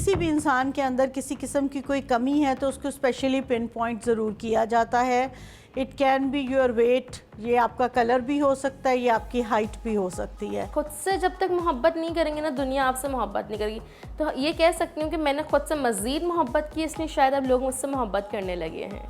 किसी भी इंसान के अंदर किसी किस्म की कोई कमी है तो उसको स्पेशली पिन पॉइंट ज़रूर किया जाता है। It can be your weight, ये आपका कलर भी हो सकता है, ये आपकी हाइट भी हो सकती है। खुद से जब तक मोहब्बत नहीं करेंगे ना, दुनिया आपसे मोहब्बत नहीं करेगी। तो ये कह सकती हूँ कि मैंने खुद से मज़ीद मोहब्बत की, इसलिए शायद अब लोग मुझसे मोहब्बत करने लगे हैं।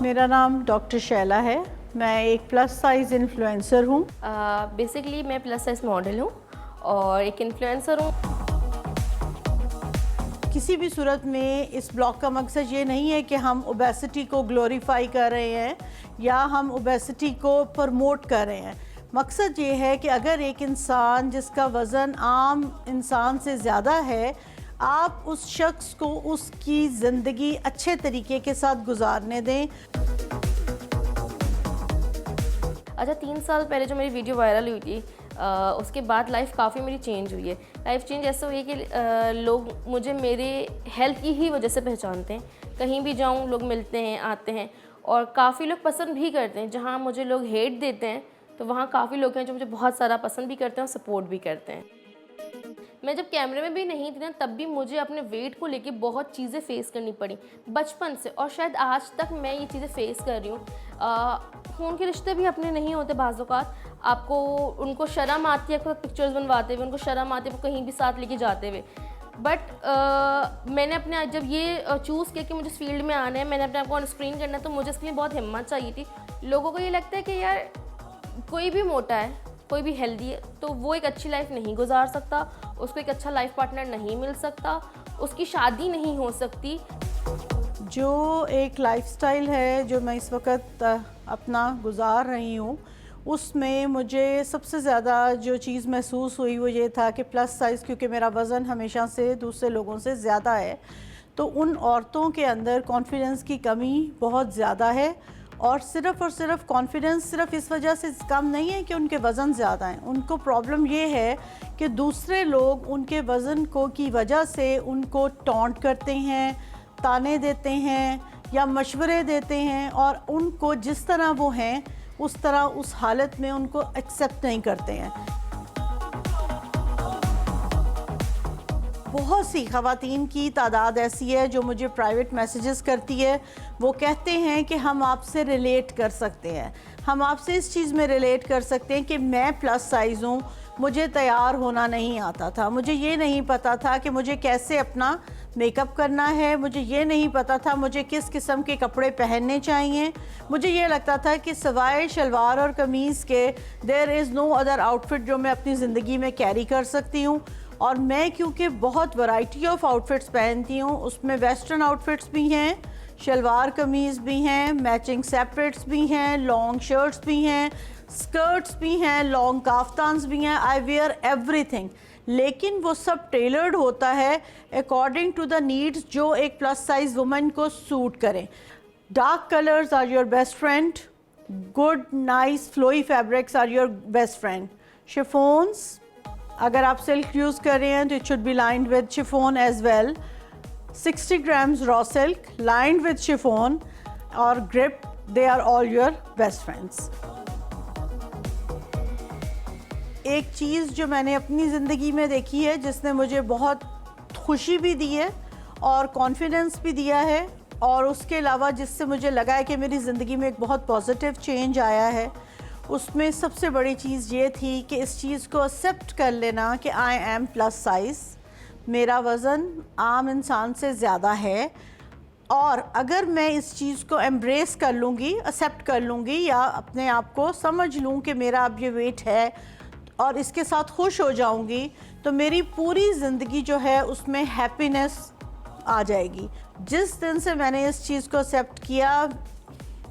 मेरा नाम डॉक्टर शैला है। मैं एक प्लस साइज़ इन्फ्लुएंसर हूँ। बेसिकली मैं प्लस साइज़ मॉडल हूँ और एक इन्फ्लुएंसर हूँ। किसी भी सूरत में इस ब्लॉग का मकसद ये नहीं है कि हम ओबेसिटी को ग्लोरीफाई कर रहे हैं या हम ओबेसिटी को प्रमोट कर रहे हैं। मकसद ये है कि अगर एक इंसान जिसका वज़न आम इंसान से ज़्यादा है, आप उस शख्स को उसकी ज़िंदगी अच्छे तरीके के साथ गुजारने दें। अच्छा, 3 साल पहले जो मेरी वीडियो वायरल हुई थी, उसके बाद लाइफ काफ़ी मेरी चेंज हुई है। लाइफ चेंज ऐसे हुई है कि लोग मुझे मेरे हेल्थ की ही वजह से पहचानते हैं। कहीं भी जाऊँ लोग मिलते हैं, आते हैं और काफ़ी लोग पसंद भी करते हैं। जहाँ मुझे लोग हेट देते हैं तो वहाँ काफ़ी लोग हैं जो मुझे बहुत सारा पसंद भी करते हैं और सपोर्ट भी करते हैं। मैं जब कैमरे में भी नहीं थी ना, तब भी मुझे अपने वेट को लेके बहुत चीज़ें फ़ेस करनी पड़ी बचपन से, और शायद आज तक मैं ये चीज़ें फ़ेस कर रही हूँ। खून के रिश्ते भी अपने नहीं होते बाज़ औक़ात, आपको उनको शर्म आती है, आपको पिक्चर्स बनवाते हुए उनको शर्म आती है, वो कहीं भी साथ लेके जाते हुए। बट मैंने अपने जब ये चूज़ किया कि मुझे इस फील्ड में आना है, मैंने अपने आप को ऑन स्क्रीन करना है, तो मुझे इसके लिए बहुत हिम्मत चाहिए थी। लोगों को ये लगता है कि यार कोई भी मोटा है, कोई भी हेल्दी है तो वो एक अच्छी लाइफ नहीं गुजार सकता, उसको एक अच्छा लाइफ पार्टनर नहीं मिल सकता, उसकी शादी नहीं हो सकती। जो एक लाइफस्टाइल है जो मैं इस वक्त अपना गुजार रही हूँ, उसमें मुझे सबसे ज़्यादा जो चीज़ महसूस हुई वो ये था कि प्लस साइज़, क्योंकि मेरा वज़न हमेशा से दूसरे लोगों से ज़्यादा है, तो उन औरतों के अंदर कॉन्फिडेंस की कमी बहुत ज़्यादा है। और सिर्फ़ कॉन्फिडेंस सिर्फ इस वजह से कम नहीं है कि उनके वज़न ज़्यादा हैं। उनको प्रॉब्लम ये है कि दूसरे लोग उनके वज़न को की वजह से उनको टॉन्ट करते हैं, ताने देते हैं या मशवरे देते हैं, और उनको जिस तरह वो हैं उस तरह उस हालत में उनको एक्सेप्ट नहीं करते हैं। बहुत सी ख़वातीन की तादाद ऐसी है जो मुझे प्राइवेट मैसेजेस करती है। वो कहते हैं कि हम आपसे रिलेट कर सकते हैं, हम आपसे इस चीज़ में रिलेट कर सकते हैं कि मैं प्लस साइज़ हूँ, मुझे तैयार होना नहीं आता था, मुझे ये नहीं पता था कि मुझे कैसे अपना मेकअप करना है, मुझे ये नहीं पता था मुझे किस किस्म के कपड़े पहनने चाहिए। मुझे ये लगता था कि सिवाय शलवार और कमीज़ के there is no other outfit जो मैं अपनी ज़िंदगी में कैरी कर सकती हूँ। और मैं क्योंकि बहुत वैरायटी ऑफ आउटफिट्स पहनती हूँ, उसमें वेस्टर्न आउटफिट्स भी हैं, शलवार कमीज़ भी हैं, मैचिंग सेपरेट्स भी हैं, लॉन्ग शर्ट्स भी हैं, स्कर्ट्स भी हैं, लॉन्ग काफ्तान्स भी हैं। आई वेयर एवरीथिंग, लेकिन वो सब टेलर्ड होता है अकॉर्डिंग टू द नीड्स जो एक प्लस साइज़ वुमन को सूट करें। Dark colours are your best friend, good nice flowy fabrics are your best friend. Chiffons, अगर आप सिल्क यूज़ कर रहे हैं तो it should be lined with chiffon as well. 60 grams raw silk lined with chiffon और grip, they are all your best friends. एक चीज़ जो मैंने अपनी ज़िंदगी में देखी है जिसने मुझे बहुत खुशी भी दी है और कॉन्फिडेंस भी दिया है, और उसके अलावा जिससे मुझे लगा है कि मेरी ज़िंदगी में एक बहुत पॉजिटिव चेंज आया है, उसमें सबसे बड़ी चीज़ ये थी कि इस चीज़ को एक्सेप्ट कर लेना कि आई एम प्लस साइज़, मेरा वज़न आम इंसान से ज़्यादा है, और अगर मैं इस चीज़ को एम्ब्रेस कर लूँगी, एक्सेप्ट कर लूँगी या अपने आप को समझ लूँ कि मेरा अब ये वेट है और इसके साथ खुश हो जाऊँगी, तो मेरी पूरी ज़िंदगी जो है उसमें हैप्पीनेस आ जाएगी। जिस दिन से मैंने इस चीज़ को एक्सेप्ट किया,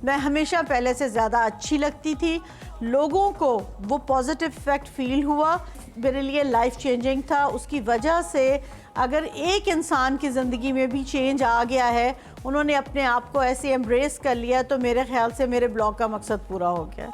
मैं हमेशा पहले से ज़्यादा अच्छी लगती थी, लोगों को वो पॉजिटिव इफ़ेक्ट फ़ील हुआ, मेरे लिए लाइफ चेंजिंग था। उसकी वजह से अगर एक इंसान की ज़िंदगी में भी चेंज आ गया है, उन्होंने अपने आप को ऐसे एम्ब्रेस कर लिया, तो मेरे ख़्याल से मेरे ब्लॉग का मकसद पूरा हो गया।